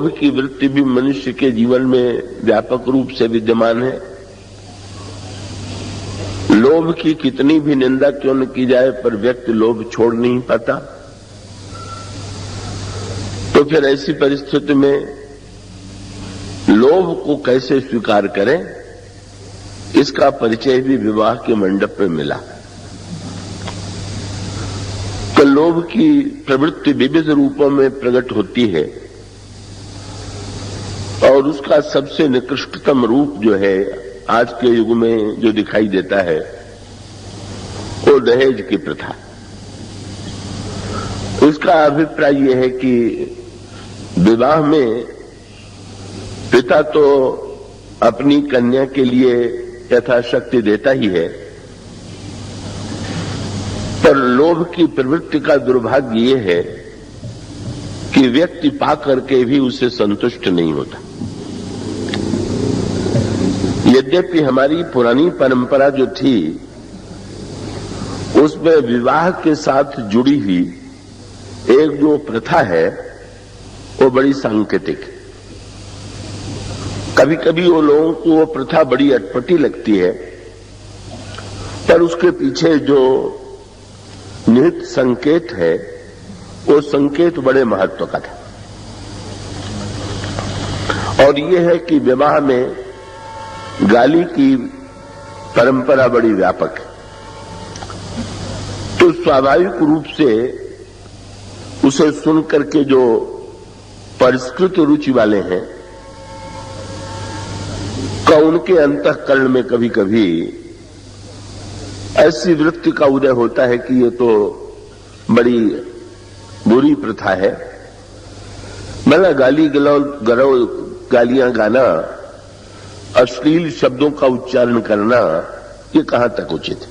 लोभ की वृत्ति भी मनुष्य के जीवन में व्यापक रूप से विद्यमान है। लोभ की कितनी भी निंदा क्यों न की जाए, पर व्यक्ति लोभ छोड़ नहीं पाता। तो फिर ऐसी परिस्थिति में लोभ को कैसे स्वीकार करें, इसका परिचय भी विवाह के मंडप में मिला। तो लोभ की प्रवृत्ति विविध रूपों में प्रकट होती है और उसका सबसे निकृष्टतम रूप जो है आज के युग में जो दिखाई देता है वो दहेज की प्रथा। इसका अभिप्राय यह है कि विवाह में पिता तो अपनी कन्या के लिए यथाशक्ति देता ही है, पर लोभ की प्रवृत्ति का दुर्भाग्य ये है कि व्यक्ति पा करके भी उसे संतुष्ट नहीं होता। यद्यपि हमारी पुरानी परंपरा जो थी उसमें विवाह के साथ जुड़ी हुई एक जो प्रथा है वो बड़ी सांकेतिक है। कभी कभी वो लोगों को वो प्रथा बड़ी अटपटी लगती है, पर उसके पीछे जो निहित संकेत है वो संकेत बड़े महत्व का था। और ये है कि विवाह में गाली की परंपरा बड़ी व्यापक है, तो स्वाभाविक रूप से उसे सुन करके जो परिष्कृत रुचि वाले हैं का उनके अंतःकरण में कभी कभी ऐसी वृत्ति का उदय होता है कि ये तो बड़ी बुरी प्रथा है। मतलब गालियां गाना, अश्लील शब्दों का उच्चारण करना, ये कहां तक उचित है।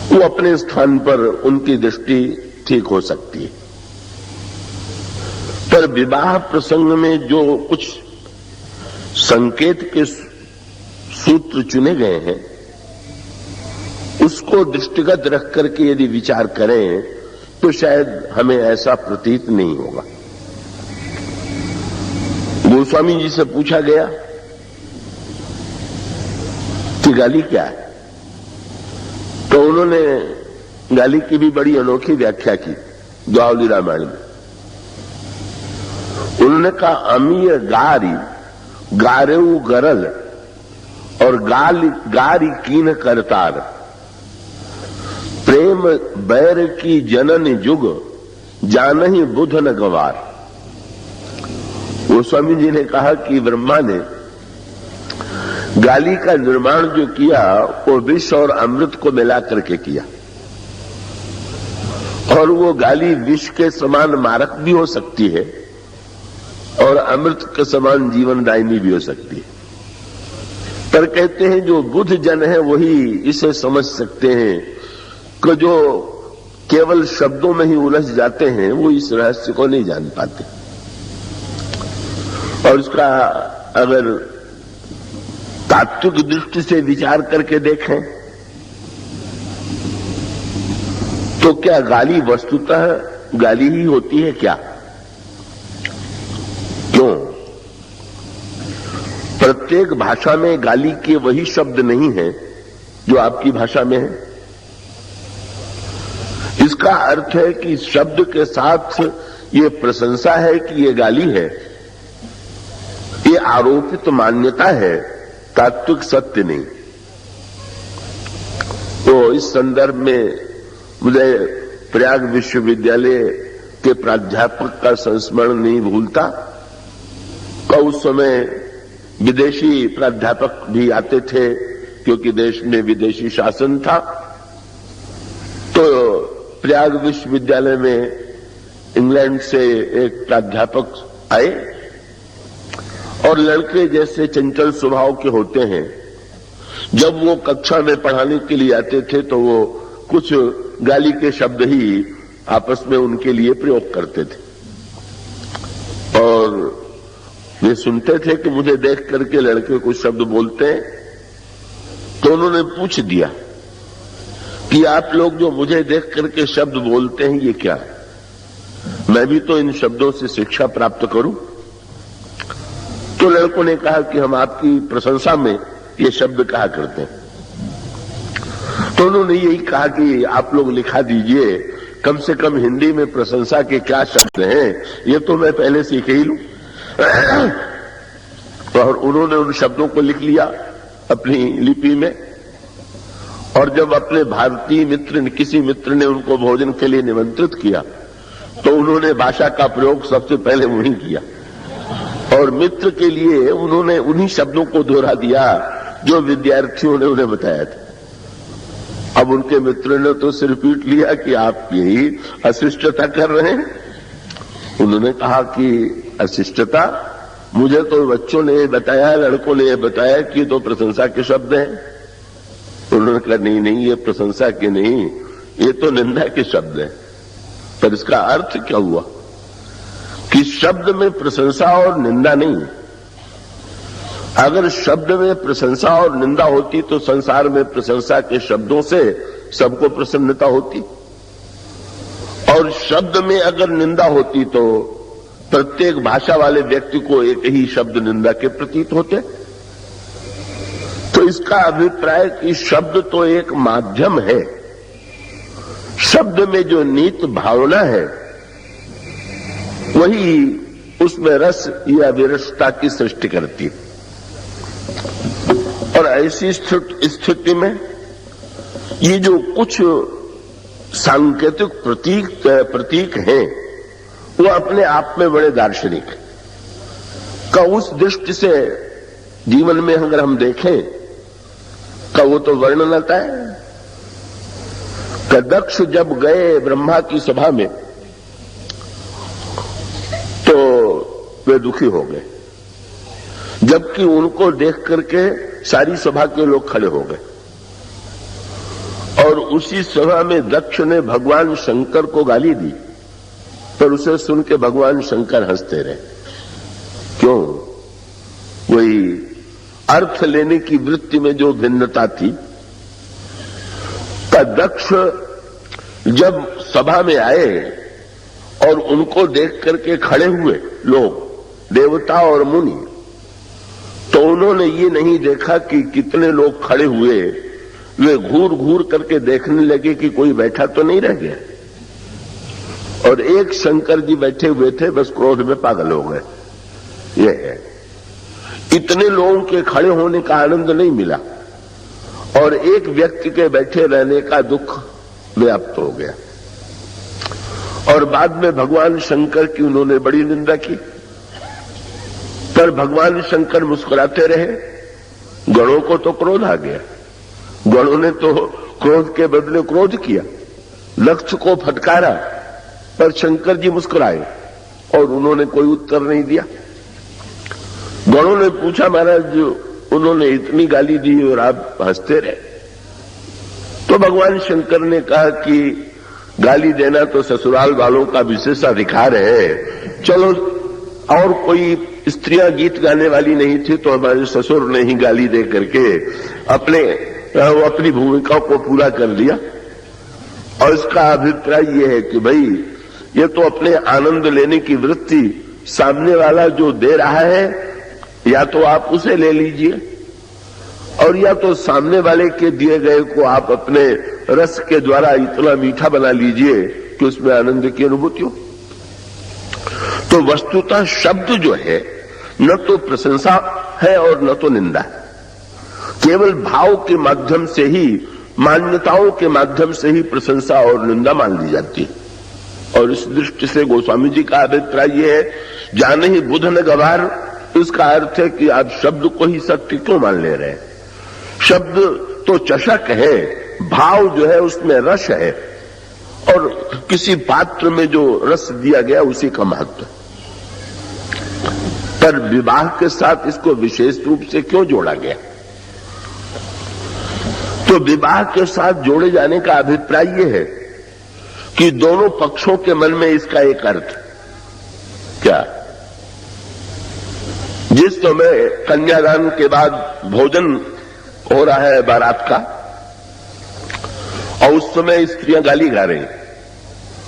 वो अपने स्थान पर उनकी दृष्टि ठीक हो सकती है, पर विवाह प्रसंग में जो कुछ संकेत के सूत्र चुने गए हैं उसको दृष्टिगत रख करके यदि विचार करें तो शायद हमें ऐसा प्रतीत नहीं होगा। गोस्वामी जी से पूछा गया कि गाली क्या है, तो उन्होंने गाली की भी बड़ी अनोखी व्याख्या की द्वावली रामायण में। उन्होंने कहा अमीय गारी गारेऊ गरल और गारी कीन करतार, प्रेम बैर की जनन जुग जानहि बुध न गवार। गोस्वामी जी ने कहा कि ब्रह्मा ने गाली का निर्माण जो किया वो विष और अमृत को मिला करके किया, और वो गाली विष के समान मारक भी हो सकती है और अमृत के समान जीवनदायिनी भी हो सकती है। पर कहते हैं जो बुद्ध जन है वही इसे समझ सकते हैं कि जो केवल शब्दों में ही उलझ जाते हैं वो इस रहस्य को नहीं जान पाते। और इसका अगर तात्विक दृष्टि से विचार करके देखें तो क्या गाली वस्तुतः गाली ही होती है क्या? क्यों? प्रत्येक भाषा में गाली के वही शब्द नहीं है जो आपकी भाषा में है। इसका अर्थ है कि शब्द के साथ ये प्रशंसा है कि ये गाली है, ये आरोपित मान्यता है, तात्विक सत्य नहीं। तो इस संदर्भ में मुझे प्रयाग विश्वविद्यालय के प्राध्यापक का संस्मरण नहीं भूलता। तो उस समय विदेशी प्राध्यापक भी आते थे क्योंकि देश में विदेशी शासन था। तो प्रयाग विश्वविद्यालय में इंग्लैंड से एक प्राध्यापक आए और लड़के जैसे चंचल स्वभाव के होते हैं, जब वो कक्षा में पढ़ाने के लिए आते थे तो वो कुछ गाली के शब्द ही आपस में उनके लिए प्रयोग करते थे। और वे सुनते थे कि मुझे देख करके लड़के कुछ शब्द बोलते हैं, तो उन्होंने पूछ दिया कि आप लोग जो मुझे देख करके शब्द बोलते हैं ये क्या है? मैं भी तो इन शब्दों से शिक्षा प्राप्त करूं। तो लड़कों ने कहा कि हम आपकी प्रशंसा में ये शब्द कहा करते हैं। तो उन्होंने यही कहा कि आप लोग लिखा दीजिए, कम से कम हिंदी में प्रशंसा के क्या शब्द हैं ये तो मैं पहले सीख ही लूं। और उन्होंने उन शब्दों को लिख लिया अपनी लिपि में। और जब अपने भारतीय मित्र किसी मित्र ने उनको भोजन के लिए निमंत्रित किया तो उन्होंने भाषा का प्रयोग सबसे पहले वहीं किया और मित्र के लिए उन्होंने उन्हीं शब्दों को दोहरा दिया जो विद्यार्थियों ने उन्हें बताया था। अब उनके मित्र ने तो सिर पीट लिया कि आप यही अशिष्टता कर रहे हैं। उन्होंने कहा कि अशिष्टता, मुझे तो बच्चों ने बताया, लड़कों ने बताया कि तो प्रशंसा के शब्द हैं। उन्होंने कहा नहीं नहीं, ये प्रशंसा के नहीं, ये तो निंदा के शब्द हैं। पर इसका अर्थ क्या हुआ कि शब्द में प्रशंसा और निंदा नहीं। अगर शब्द में प्रशंसा और निंदा होती तो संसार में प्रशंसा के शब्दों से सबको प्रसन्नता होती, और शब्द में अगर निंदा होती तो प्रत्येक भाषा वाले व्यक्ति को एक ही शब्द निंदा के प्रतीत होते। तो इसका अभिप्राय कि शब्द तो एक माध्यम है, शब्द में जो निहित भावना है वही उसमें रस या विरसता की सृष्टि करती है। और ऐसी स्थिति में ये जो कुछ सांकेतिक प्रतीक हैं वो अपने आप में बड़े दार्शनिक का उस दृष्टि से जीवन में अगर हम देखें का वो तो वर्णन आता है कि दक्ष जब गए ब्रह्मा की सभा में तो वे दुखी हो गए, जबकि उनको देख करके सारी सभा के लोग खड़े हो गए। और उसी सभा में दक्ष ने भगवान शंकर को गाली दी, पर उसे सुन के भगवान शंकर हंसते रहे। क्यों? वही अर्थ लेने की वृत्ति में जो भिन्नता थी। का दक्ष जब सभा में आए और उनको देख करके खड़े हुए लोग, देवता और मुनि, तो उन्होंने ये नहीं देखा कि कितने लोग खड़े हुए, वे घूर घूर करके देखने लगे कि कोई बैठा तो नहीं रह गया। और एक शंकर जी बैठे हुए थे, बस क्रोध में पागल हो गए। ये है, इतने लोगों के खड़े होने का आनंद नहीं मिला और एक व्यक्ति के बैठे रहने का दुख व्याप्त हो गया। और बाद में भगवान शंकर की उन्होंने बड़ी निंदा की, पर भगवान शंकर मुस्कुराते रहे। गणों को तो क्रोध आ गया, गणों ने तो क्रोध के बदले क्रोध किया, लक्ष्य को फटकारा, पर शंकर जी मुस्कुराए और उन्होंने कोई उत्तर नहीं दिया। गणों ने पूछा, महाराज उन्होंने इतनी गाली दी और आप हंसते रहे। तो भगवान शंकर ने कहा कि गाली देना तो ससुराल वालों का विशेषाधिकार है। चलो, और कोई स्त्रियां गीत गाने वाली नहीं थी तो हमारे ससुर ने ही गाली दे करके अपनी भूमिका को पूरा कर लिया। और इसका अभिप्राय यह है कि भाई ये तो अपने आनंद लेने की वृत्ति सामने वाला जो दे रहा है, या तो आप उसे ले लीजिए और या तो सामने वाले के दिए गए को आप अपने रस के द्वारा इतना मीठा बना लीजिए कि उसमें आनंद की अनुभूति हो। तो वस्तुतः शब्द जो है न तो प्रशंसा है और न तो निंदा है, केवल भाव के माध्यम से ही, मान्यताओं के माध्यम से ही प्रशंसा और निंदा मान ली जाती है। और इस दृष्टि से गोस्वामी जी का अभिप्राय यह है, जाने ही बुध न गवार, इसका अर्थ है कि आप शब्द को ही सत्य क्यों मान ले रहे हैं। शब्द तो चषक है, भाव जो है उसमें रस है, और किसी पात्र में जो रस दिया गया उसी का महत्व। पर विवाह के साथ इसको विशेष रूप से क्यों जोड़ा गया? तो विवाह के साथ जोड़े जाने का अभिप्राय यह है कि दोनों पक्षों के मन में इसका एक अर्थ क्या, जिस समय कन्यादान के बाद भोजन हो रहा है बारात का, और उस समय स्त्रियां गाली गा रही,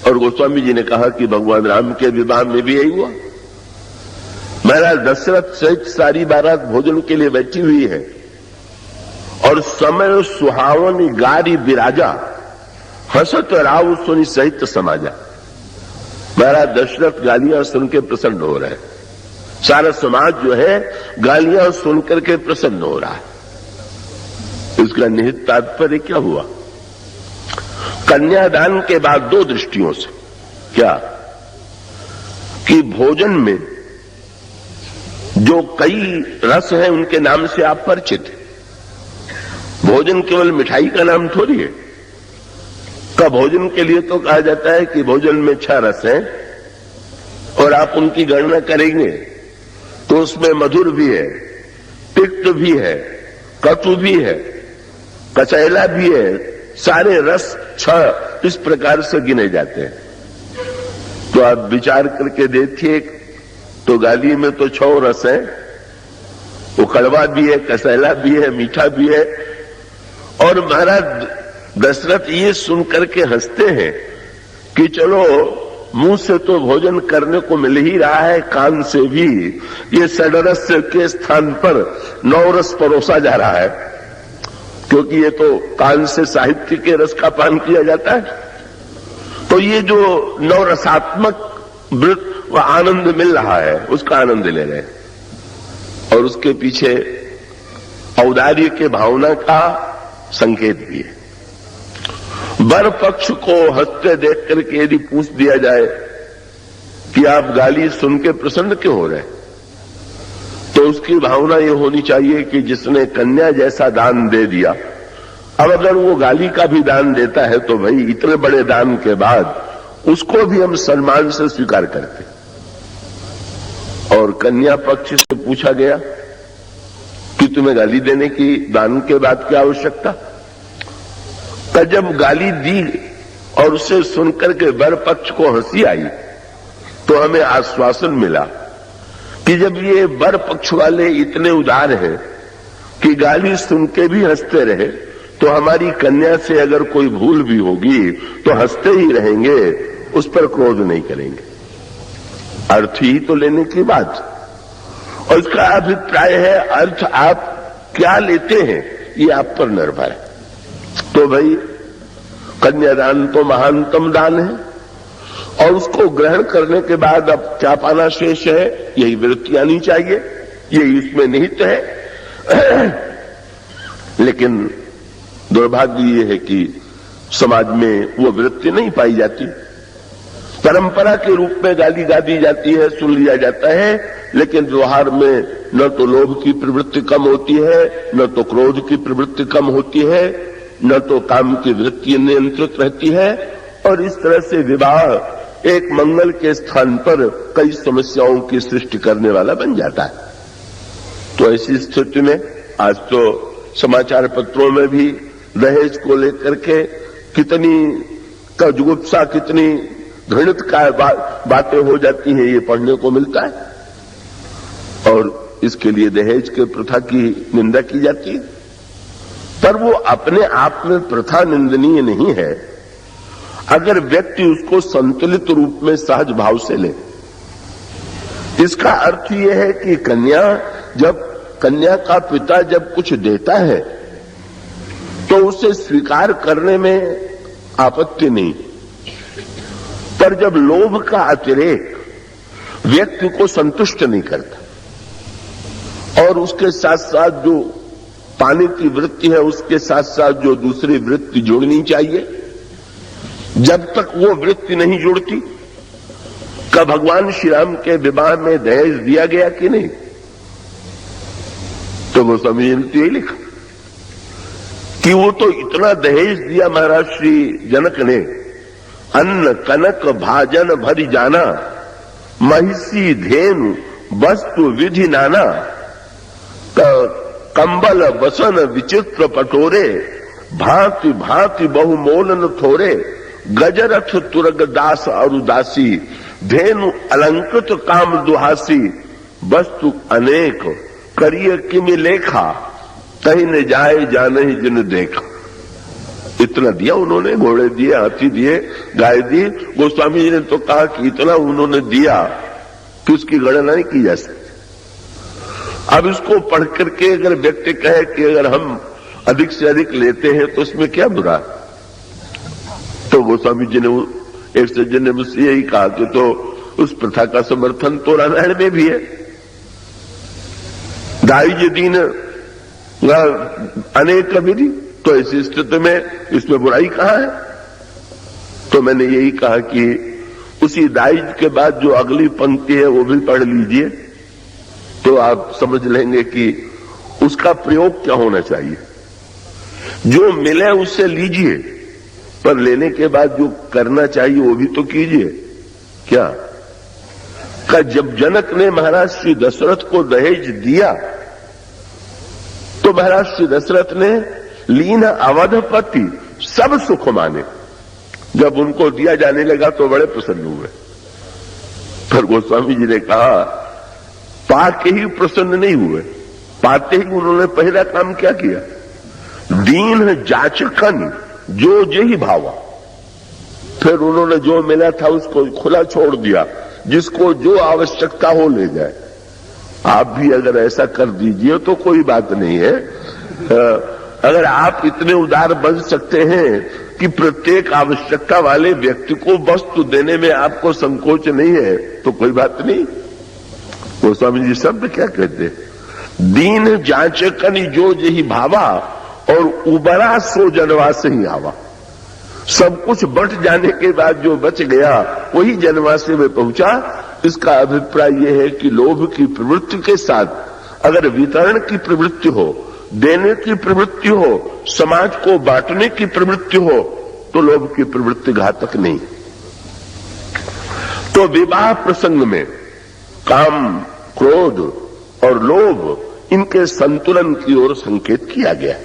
और गोस्वामी जी ने कहा कि भगवान राम के विवाह में भी यही हुआ। महाराज दशरथ सहित सारी बारात भोजन के लिए बैठी हुई है और समय सुहावनी गारी बिराजा, हसत राव सुनी सहित समाजा। महाराज दशरथ गालियां सुन के प्रसन्न हो रहे हैं, सारा समाज जो है गालियां सुनकर के प्रसन्न हो रहा है। इसका निहित तात्पर्य क्या हुआ? कन्यादान के बाद दो दृष्टियों से क्या कि भोजन में जो कई रस हैं उनके नाम से आप परिचित हैं। भोजन केवल मिठाई का नाम थोड़ी है। का भोजन के लिए तो कहा जाता है कि भोजन में 6 रस हैं और आप उनकी गणना करेंगे तो उसमें मधुर भी है, तिक्त भी है, कटु भी है, कचैला भी है, सारे रस 6 इस प्रकार से गिने जाते हैं। तो आप विचार करके देखिए तो गाली में तो 6 रस हैं, वो कड़वा भी है, कसैला भी है, मीठा भी है। और महाराज दशरथ ये सुनकर के हंसते हैं कि चलो मुंह से तो भोजन करने को मिल ही रहा है, कान से भी ये षडरस के स्थान पर 9 रस परोसा जा रहा है, क्योंकि ये तो कान से साहित्य के रस का पान किया जाता है। तो ये जो 9 रसात्मक वृत्त व आनंद मिल रहा है उसका आनंद ले रहे हैं और उसके पीछे औदार्य के भावना का संकेत भी है। वर पक्ष को हंसते देख करके यदि पूछ दिया जाए कि आप गाली सुन के प्रसन्न क्यों हो रहे, तो उसकी भावना ये होनी चाहिए कि जिसने कन्या जैसा दान दे दिया, अब अगर वो गाली का भी दान देता है तो भाई इतने बड़े दान के बाद उसको भी हम सम्मान से स्वीकार करते। और कन्या पक्ष से पूछा गया कि तुम्हें गाली देने की दान के बाद क्या आवश्यकता? तो जब गाली दी और उसे सुनकर के वर पक्ष को हंसी आई तो हमें आश्वासन मिला कि जब ये वर पक्ष वाले इतने उदार हैं कि गाली सुन के भी हंसते रहे, तो हमारी कन्या से अगर कोई भूल भी होगी तो हंसते ही रहेंगे, उस पर क्रोध नहीं करेंगे। अर्थ ही तो लेने की बात। और इसका अभिप्राय है, अर्थ आप क्या लेते हैं ये आप पर निर्भर है। तो भाई कन्यादान तो महानतम दान है और उसको ग्रहण करने के बाद अब क्या पाना शेष है, यही वृत्ति आनी चाहिए, यही इसमें निहित है। लेकिन दुर्भाग्य ये है कि समाज में वो वृत्ति नहीं पाई जाती। परंपरा के रूप में गाली गा दी जाती है, सुन लिया जाता है, लेकिन व्यवहार में न तो लोभ की प्रवृत्ति कम होती है, न तो क्रोध की प्रवृत्ति कम होती है, न तो काम की वृत्ति नियंत्रित रहती है। और इस तरह से विवाह एक मंगल के स्थान पर कई समस्याओं की सृष्टि करने वाला बन जाता है। तो ऐसी स्थिति में आज तो समाचार पत्रों में भी दहेज को लेकर के कितनी का जुगुप्सा, कितनी घृणित का बातें हो जाती हैं, ये पढ़ने को मिलता है। और इसके लिए दहेज के प्रथा की निंदा की जाती है, पर वो अपने आप में प्रथा निंदनीय नहीं है अगर व्यक्ति उसको संतुलित रूप में सहज भाव से ले। इसका अर्थ यह है कि कन्या का पिता जब कुछ देता है तो उसे स्वीकार करने में आपत्ति नहीं, पर जब लोभ का अतिरेक व्यक्ति को संतुष्ट नहीं करता और उसके साथ साथ जो पाने की वृत्ति है उसके साथ साथ जो दूसरी वृत्ति जुड़नी चाहिए, जब तक वो वृत्ति नहीं जुड़ती, का भगवान श्री राम के विवाह में दहेज दिया गया कि नहीं? तो वो समझते ही लिखा कि वो तो इतना दहेज दिया महाराज श्री जनक ने, अन्न कनक भाजन भरी जाना, महिषी धेनु वस्तु विधि नाना, कंबल बसन विचित्र पटोरे, भांति भांति बहुमोलन थोरे, गजरथ तुरग दास और उदासी, धेनु अलंकृत काम दुहासी, वस्तु अनेक करिय किमि लेखा, कहीं न जाए जाने जिन देखा। इतना दिया उन्होंने, घोड़े दिए, हाथी दिए, गाय दी। गोस्वामी जी ने तो कहा कि इतना उन्होंने दिया कि उसकी गणना नहीं की जा सकती। अब इसको पढ़ करके अगर व्यक्ति कहे कि अगर हम अधिक से अधिक लेते हैं तो उसमें क्या बुरा, तो गोस्वामी जी ने, एक सज्जन ने मुझसे यही कहा कि तो उस प्रथा का समर्थन तो रामायण में भी है। दाई दीन अनेक विधि, तो ऐसी स्थिति में इसमें बुराई कहां है। तो मैंने यही कहा कि उसी दाइज के बाद जो अगली पंक्ति है वो भी पढ़ लीजिए, तो आप समझ लेंगे कि उसका प्रयोग क्या होना चाहिए। जो मिले उससे लीजिए, पर लेने के बाद जो करना चाहिए वो भी तो कीजिए। क्या का जब जनक ने महाराज श्री दशरथ को दहेज दिया तो महाराज श्री दशरथ ने लीन अवधपति सब सुख माने। जब उनको दिया जाने लगा तो बड़े प्रसन्न हुए। पर गोस्वामी जी ने कहा पाके ही प्रसन्न नहीं हुए, पाते ही उन्होंने पहला काम क्या किया, दीन जाचकन जो जेहि भावा। फिर उन्होंने जो मिला था उसको खुला छोड़ दिया, जिसको जो आवश्यकता हो ले जाए। आप भी अगर ऐसा कर दीजिए तो कोई बात नहीं है। अगर आप इतने उदार बन सकते हैं कि प्रत्येक आवश्यकता वाले व्यक्ति को वस्तु देने में आपको संकोच नहीं है तो कोई बात नहीं। गोस्वामी जी शब्द क्या कहते, दीन जांचकन जो जेहि भावा और उबरा सो जनवास ही आवा। सब कुछ बट जाने के बाद जो बच गया वही जनवासे में पहुंचा। इसका अभिप्राय यह है कि लोभ की प्रवृत्ति के साथ अगर वितरण की प्रवृत्ति हो, देने की प्रवृत्ति हो, समाज को बांटने की प्रवृत्ति हो, तो लोभ की प्रवृत्ति घातक नहीं। तो विवाह प्रसंग में काम, क्रोध और लोभ, इनके संतुलन की ओर संकेत किया गया।